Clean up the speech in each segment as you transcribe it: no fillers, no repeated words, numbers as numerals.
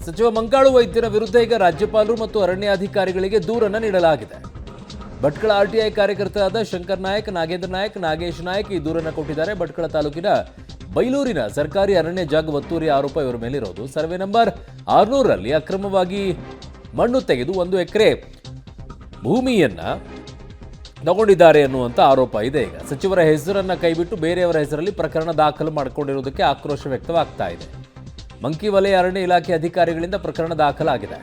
ಸಚಿವ ಮಂಕಾಳು ವೈದ್ಯರ ವಿರುದ್ಧ ಈಗ ರಾಜ್ಯಪಾಲರು ಮತ್ತು ಅರಣ್ಯಾಧಿಕಾರಿಗಳಿಗೆ ದೂರನ್ನು ನೀಡಲಾಗಿದೆ. ಭಟ್ಕಳ ಆರ್ಟಿಐ ಕಾರ್ಯಕರ್ತರಾದ ಶಂಕರ್ ನಾಯಕ್, ನಾಗೇಂದ್ರ ನಾಯಕ್, ನಾಗೇಶ್ ನಾಯಕ್ ಈ ದೂರನ್ನು ಕೊಟ್ಟಿದ್ದಾರೆ. ಭಟ್ಕಳ ತಾಲೂಕಿನ ಬೈಲೂರಿನ ಸರ್ಕಾರಿ ಅರಣ್ಯ ಜಾಗ ಒತ್ತುವರಿ ಆರೋಪ ಇವರ ಮೇಲಿರೋದು. ಸರ್ವೆ ನಂಬರ್ 600ರಲ್ಲಿ ಅಕ್ರಮವಾಗಿ ಮಣ್ಣು ತೆಗೆದು 1 ಎಕರೆ ಭೂಮಿಯನ್ನ ತಗೊಂಡಿದ್ದಾರೆ ಅನ್ನುವಂಥ ಆರೋಪ ಇದೆ. ಈಗ ಸಚಿವರ ಹೆಸರನ್ನ ಕೈಬಿಟ್ಟು ಬೇರೆಯವರ ಹೆಸರಲ್ಲಿ ಪ್ರಕರಣ ದಾಖಲು ಮಾಡಿಕೊಂಡಿರುವುದಕ್ಕೆ ಆಕ್ರೋಶ ವ್ಯಕ್ತವಾಗ್ತಾ ಇದೆ. ಮಂಕಿ ವಲಯ ಅರಣ್ಯ ಇಲಾಖೆ ಅಧಿಕಾರಿಗಳಿಂದ ಪ್ರಕರಣ ದಾಖಲಾಗಿದೆ.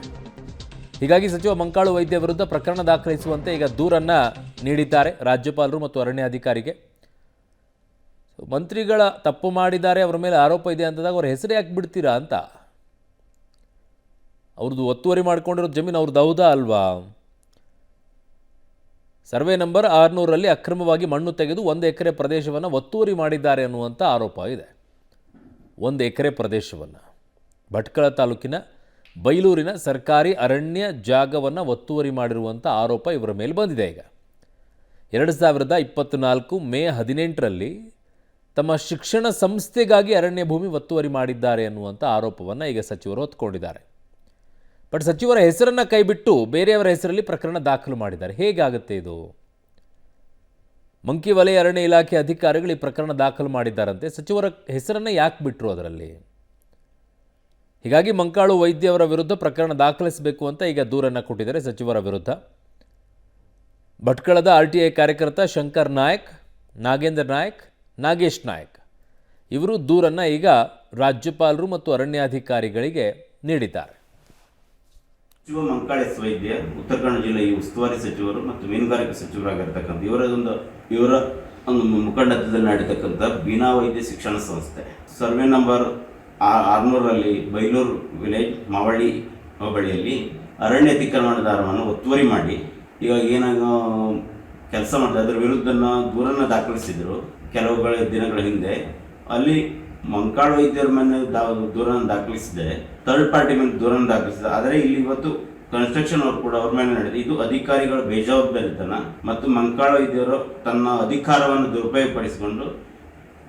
ಹೀಗಾಗಿ ಸಚಿವ ಮಂಕಾಳು ವೈದ್ಯ ವಿರುದ್ಧ ಪ್ರಕರಣ ದಾಖಲಿಸುವಂತೆ ಈಗ ದೂರನ್ನ ನೀಡಿದ್ದಾರೆ ರಾಜ್ಯಪಾಲರು ಮತ್ತು ಅರಣ್ಯಾಧಿಕಾರಿಗೆ. ಮಂತ್ರಿಗಳ ತಪ್ಪು ಮಾಡಿದ್ದಾರೆ, ಅವರ ಮೇಲೆ ಆರೋಪ ಇದೆ ಅಂತಂದಾಗ ಅವ್ರ ಹೆಸರು ಯಾಕೆ ಬಿಡ್ತೀರಾ ಅಂತ. ಅವ್ರದ್ದು ಒತ್ತುವರಿ ಮಾಡ್ಕೊಂಡಿರೋ ಜಮೀನು ಅವ್ರದ್ದು ಹೌದಾ ಅಲ್ವಾ? ಸರ್ವೆ ನಂಬರ್ 600ರಲ್ಲಿ ಅಕ್ರಮವಾಗಿ ಮಣ್ಣು ತೆಗೆದು 1 ಎಕರೆ ಪ್ರದೇಶವನ್ನು ಒತ್ತುವರಿ ಮಾಡಿದ್ದಾರೆ ಅನ್ನುವಂಥ ಆರೋಪ ಇದೆ. 1 ಎಕರೆ ಪ್ರದೇಶವನ್ನು ಭಟ್ಕಳ ತಾಲೂಕಿನ ಬೈಲೂರಿನ ಸರ್ಕಾರಿ ಅರಣ್ಯ ಜಾಗವನ್ನು ಒತ್ತುವರಿ ಮಾಡಿರುವಂಥ ಆರೋಪ ಇವರ ಮೇಲೆ ಬಂದಿದೆ. ಈಗ 2024 ಮೇ 18ರಲ್ಲಿ ತಮ್ಮ ಶಿಕ್ಷಣ ಸಂಸ್ಥೆಗಾಗಿ ಅರಣ್ಯ ಭೂಮಿ ಒತ್ತುವರಿ ಮಾಡಿದ್ದಾರೆ ಅನ್ನುವಂಥ ಆರೋಪವನ್ನು ಈಗ ಸಚಿವರು ಹೊತ್ಕೊಂಡಿದ್ದಾರೆ. ಬಟ್ ಸಚಿವರ ಹೆಸರನ್ನು ಕೈಬಿಟ್ಟು ಬೇರೆಯವರ ಹೆಸರಲ್ಲಿ ಪ್ರಕರಣ ದಾಖಲು ಮಾಡಿದ್ದಾರೆ. ಹೇಗಾಗುತ್ತೆ ಇದು? ಮಂಕಿ ವಲಯ ಅರಣ್ಯ ಇಲಾಖೆ ಅಧಿಕಾರಿಗಳು ಈ ಪ್ರಕರಣ ದಾಖಲು ಮಾಡಿದ್ದಾರಂತೆ. ಸಚಿವರ ಹೆಸರನ್ನು ಯಾಕೆ ಬಿಟ್ಟರು ಅದರಲ್ಲಿ? ಹೀಗಾಗಿ ಮಂಕಾಳು ವೈದ್ಯ ಅವರ ವಿರುದ್ಧ ಪ್ರಕರಣ ದಾಖಲಿಸಬೇಕು ಅಂತ ಈಗ ದೂರನ್ನು ಕೊಟ್ಟಿದ್ದಾರೆ ಸಚಿವರ ವಿರುದ್ಧ. ಭಟ್ಕಳದ ಆರ್ಟಿಐ ಕಾರ್ಯಕರ್ತ ಶಂಕರ್ ನಾಯಕ್, ನಾಗೇಂದ್ರ ನಾಯಕ್, ನಾಗೇಶ್ ನಾಯಕ್ ಇವರು ದೂರನ್ನು ಈಗ ರಾಜ್ಯಪಾಲರು ಮತ್ತು ಅರಣ್ಯಾಧಿಕಾರಿಗಳಿಗೆ ನೀಡಿದ್ದಾರೆ. ಸಚಿವ ಮಂಕಾಳ ಎಸ್ ವೈದ್ಯ ಉತ್ತರ ಕನ್ನಡ ಜಿಲ್ಲೆಯ ಉಸ್ತುವಾರಿ ಸಚಿವರು ಮತ್ತು ಮೀನುಗಾರಿಕೆ ಸಚಿವರಾಗಿರ್ತಕ್ಕಂಥ ಇವರ ಒಂದು ಮುಖಂಡತ್ವದಲ್ಲಿ ನಡೀತಕ್ಕಂಥ ಬೀನಾ ವೈದ್ಯ ಶಿಕ್ಷಣ ಸಂಸ್ಥೆ ಸರ್ವೆ ನಂಬರ್ 600ರಲ್ಲಿ ಬೈಲೂರು ವಿಲೇಜ್ ಮಾವಳ್ಳಿ ಹೋಬಳಿಯಲ್ಲಿ ಅರಣ್ಯ ಅತಿಕ್ರಮಣದಾರವನ್ನು ಒತ್ತುವರಿ ಮಾಡಿ ಇವಾಗ ಏನಾಗ ಕೆಲಸ ಮಾಡ್ತಾರೆ ಅದರ ವಿರುದ್ಧ ದೂರನ್ನು ದಾಖಲಿಸಿದರು ಕೆಲವು ದಿನಗಳ ಹಿಂದೆ. ಅಲ್ಲಿ ಮಂಕಾಳು ವೈದ್ಯರ ಮೇಲೆ ದೂರನ್ನು ದಾಖಲಿಸಿದೆ, ಥರ್ಡ್ ಪಾರ್ಟಿ ಮೇಲೆ ದೂರನ್ನು ದಾಖಲಿಸಿದೆ. ಆದರೆ ಇಲ್ಲಿ ಇವತ್ತು ಕನ್ಸ್ಟ್ರಕ್ಷನ್ ವರ್ಕ್ ಕೂಡ ಅವ್ರ ಮೇಲೆ ನಡೆದಿದೆ. ಇದು ಅಧಿಕಾರಿಗಳ ಬೇಜವಾಬ್ದಾರಿತನ ಮತ್ತು ಮಂಕಾಳು ವೈದ್ಯರು ತನ್ನ ಅಧಿಕಾರವನ್ನು ದುರುಪಯೋಗಪಡಿಸಿಕೊಂಡು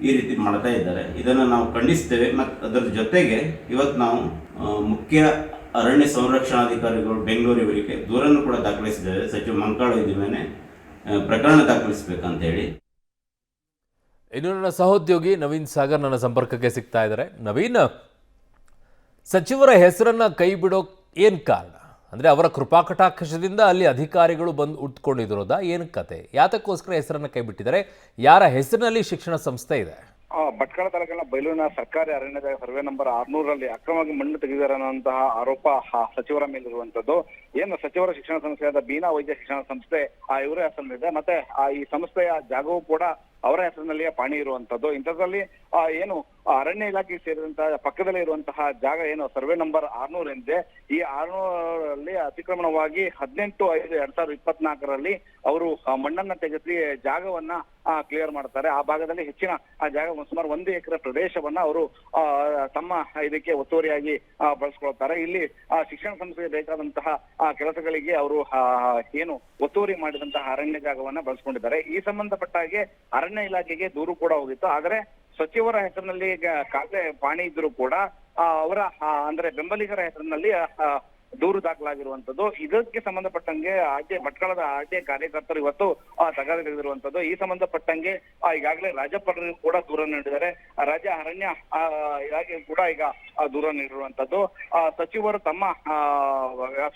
ಈ ರೀತಿ ಮಾಡ್ತಾ ಇದ್ದಾರೆ. ಇದನ್ನು ನಾವು ಖಂಡಿಸ್ತೇವೆ. ಮತ್ತು ಅದರ ಜೊತೆಗೆ ಇವತ್ತು ನಾವು ಮುಖ್ಯ ಅರಣ್ಯ ಸಂರಕ್ಷಣಾಧಿಕಾರಿಗಳು ಬೆಂಗಳೂರಿವರಿಗೆ ದೂರನ್ನು ಕೂಡ ದಾಖಲಿಸಿದ್ದೇವೆ. ಸಚಿವ ಮಂಕಾಳು ವೈದ್ಯ ಮೇಲೆ ಪ್ರಕರಣ ದಾಖಲಿಸಬೇಕಂತ ಹೇಳಿ. ಇನ್ನು ನನ್ನ ಸಹೋದ್ಯೋಗಿ ನವೀನ್ ಸಾಗರ್ ನನ್ನ ಸಂಪರ್ಕಕ್ಕೆ ಸಿಗ್ತಾ ಇದ್ದಾರೆ. ನವೀನ್, ಸಚಿವರ ಹೆಸರನ್ನ ಕೈ ಬಿಡೋಕ್ ಏನು ಕಾರಣ? ಅಂದರೆ ಅವರ ಕೃಪಾಕಟಾಕ್ಷದಿಂದ ಅಲ್ಲಿ ಅಧಿಕಾರಿಗಳು ಬಂದು ಉಟ್ಕೊಂಡಿರೋದಾ? ಏನು ಕತೆ? ಯಾತಕ್ಕೋಸ್ಕರ ಹೆಸರನ್ನ ಕೈ ಬಿಟ್ಟಿದ್ದಾರೆ? ಯಾರ ಹೆಸರಿನಲ್ಲಿ ಶಿಕ್ಷಣ ಸಂಸ್ಥೆ ಇದೆ? ಭಟ್ಕಳ ತಾಲೂಕಿನ ಬೈಲೂರಿನ ಸರ್ಕಾರಿ ಅರಣ್ಯದ ಸರ್ವೆ ನಂಬರ್ 600ರಲ್ಲಿ ಅಕ್ರಮವಾಗಿ ಮಣ್ಣು ತೆಗೆದಿದ್ದಾರೆ ಅನ್ನುವಂತಹ ಆರೋಪ ಸಚಿವರ ಮೇಲಿರುವಂತದ್ದು. ಏನು ಸಚಿವರ ಶಿಕ್ಷಣ ಸಂಸ್ಥೆಯಾದ ಬೀನಾ ವೈದ್ಯ ಶಿಕ್ಷಣ ಸಂಸ್ಥೆ ಇವರ ಹೆಸರಿನಿದೆ. ಮತ್ತೆ ಈ ಸಂಸ್ಥೆಯ ಜಾಗವೂ ಕೂಡ ಅವರ ಹೆಸರಿನಲ್ಲಿಯೇ ಪಾಣಿ ಇರುವಂತದ್ದು. ಇಂಥದ್ರಲ್ಲಿ ಏನು ಅರಣ್ಯ ಇಲಾಖೆಗೆ ಸೇರಿದಂತಹ ಪಕ್ಕದಲ್ಲೇ ಇರುವಂತಹ ಜಾಗ ಏನು ಸರ್ವೆ ನಂಬರ್ 600 ಎಂದಿದೆ. ಈ 600ರಲ್ಲಿ ಅತಿಕ್ರಮಣವಾಗಿ 18/5/2024ರಲ್ಲಿ ಅವರು ಮಣ್ಣನ್ನ ತೆಗೆಸಿ ಜಾಗವನ್ನ ಕ್ಲಿಯರ್ ಮಾಡ್ತಾರೆ. ಆ ಭಾಗದಲ್ಲಿ ಹೆಚ್ಚಿನ ಆ ಜಾಗ ಸುಮಾರು 1 ಎಕರೆ ಪ್ರದೇಶವನ್ನ ಅವರು ತಮ್ಮ ಇದಕ್ಕೆ ಒತ್ತುವರಿಯಾಗಿ ಬಳಸ್ಕೊಳ್ತಾರೆ. ಇಲ್ಲಿ ಶಿಕ್ಷಣ ಸಂಸ್ಥೆಗೆ ಬೇಕಾದಂತಹ ಕೆಲಸಗಳಿಗೆ ಅವರು ಏನು ಒತ್ತುವರಿ ಮಾಡಿದಂತಹ ಅರಣ್ಯ ಜಾಗವನ್ನ ಬಳಸ್ಕೊಂಡಿದ್ದಾರೆ. ಈ ಸಂಬಂಧಪಟ್ಟ ಹಾಗೆ ಅರಣ್ಯ ಇಲಾಖೆಗೆ ದೂರು ಕೂಡ ಹೋಗಿತ್ತು. ಆದ್ರೆ ಸಚಿವರ ಹೆಸರಿನಲ್ಲಿ ಖಾತೆ ಪಾಣಿ ಇದ್ರೂ ಕೂಡ ಅವರ ಅಂದ್ರೆ ಬೆಂಬಲಿಗರ ಹೆಸರಿನಲ್ಲಿ ದೂರು ದಾಖಲಾಗಿರುವಂತದ್ದು. ಇದಕ್ಕೆ ಸಂಬಂಧಪಟ್ಟಂಗೆ ಭಟ್ಕಳದ ಆರ್ಟಿಐ ಕಾರ್ಯಕರ್ತರು ಇವತ್ತು ತಗಾದೆ ತೆಗೆದಿರುವಂತದ್ದು. ಈ ಸಂಬಂಧಪಟ್ಟಂಗೆ ಈಗಾಗಲೇ ರಾಜ್ಯಪಾಲರು ಕೂಡ ದೂರ ನೀಡಿದ್ದಾರೆ. ರಾಜ್ಯ ಅರಣ್ಯ ಇಲಾಖೆ ಕೂಡ ಈಗ ದೂರ ನೀಡಿರುವಂತದ್ದು. ಸಚಿವರು ತಮ್ಮ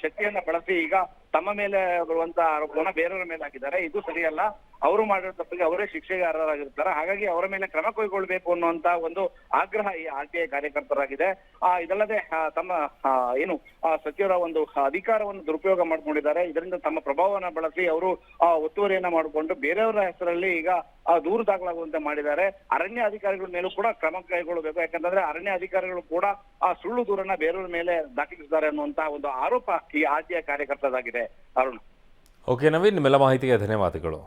ಶಕ್ತಿಯನ್ನ ಬಳಸಿ ಈಗ ತಮ್ಮ ಮೇಲೆ ಬರುವಂತಹ ಆರೋಪವನ್ನ ಬೇರೆಯವರ ಮೇಲೆ ಹಾಕಿದ್ದಾರೆ. ಇದು ಸರಿಯಲ್ಲ. ಅವರು ಮಾಡಿರೋ ತಪ್ಪಿಗೆ ಅವರೇ ಶಿಕ್ಷೆಗೆ ಅರ್ಹರಾಗಿರ್ತಾರೆ. ಹಾಗಾಗಿ ಅವರ ಮೇಲೆ ಕ್ರಮ ಕೈಗೊಳ್ಳಬೇಕು ಅನ್ನುವಂತ ಒಂದು ಆಗ್ರಹ ಈ ಆರ್ಟಿಐ ಕಾರ್ಯಕರ್ತರಾಗಿದೆ. ಇದಲ್ಲದೆ ತಮ್ಮ ಏನು ಸಚಿವರ ಒಂದು ಅಧಿಕಾರವನ್ನು ದುರುಪಯೋಗ ಮಾಡ್ಕೊಂಡಿದ್ದಾರೆ. ಇದರಿಂದ ತಮ್ಮ ಪ್ರಭಾವವನ್ನು ಬಳಸಿ ಅವರು ಒತ್ತುವರಿಯನ್ನ ಮಾಡಿಕೊಂಡು ಬೇರೆಯವರ ಹೆಸರಲ್ಲಿ ಈಗ ದೂರು ದಾಖಲಾಗುವಂತೆ ಮಾಡಿದ್ದಾರೆ. ಅರಣ್ಯ ಅಧಿಕಾರಿಗಳ ಮೇಲೂ ಕೂಡ ಕ್ರಮ ಕೈಗೊಳ್ಳಬೇಕು. ಯಾಕಂತಂದ್ರೆ ಅರಣ್ಯ ಅಧಿಕಾರಿಗಳು ಕೂಡ ಸುಳ್ಳು ದೂರನ್ನ ಬೇರೆಯವರ ಮೇಲೆ ದಾಖಲಿಸಿದ್ದಾರೆ ಅನ್ನುವಂತಹ ಒಂದು ಆರೋಪ ಈ ಆರ್ಟಿಐ ಕಾರ್ಯಕರ್ತರಾಗಿದೆ. ಅರುಣ್. ಓಕೆ ನವೀನ್, ನಿಮ್ಮೆಲ್ಲ ಮಾಹಿತಿಗೆ ಧನ್ಯವಾದಗಳು.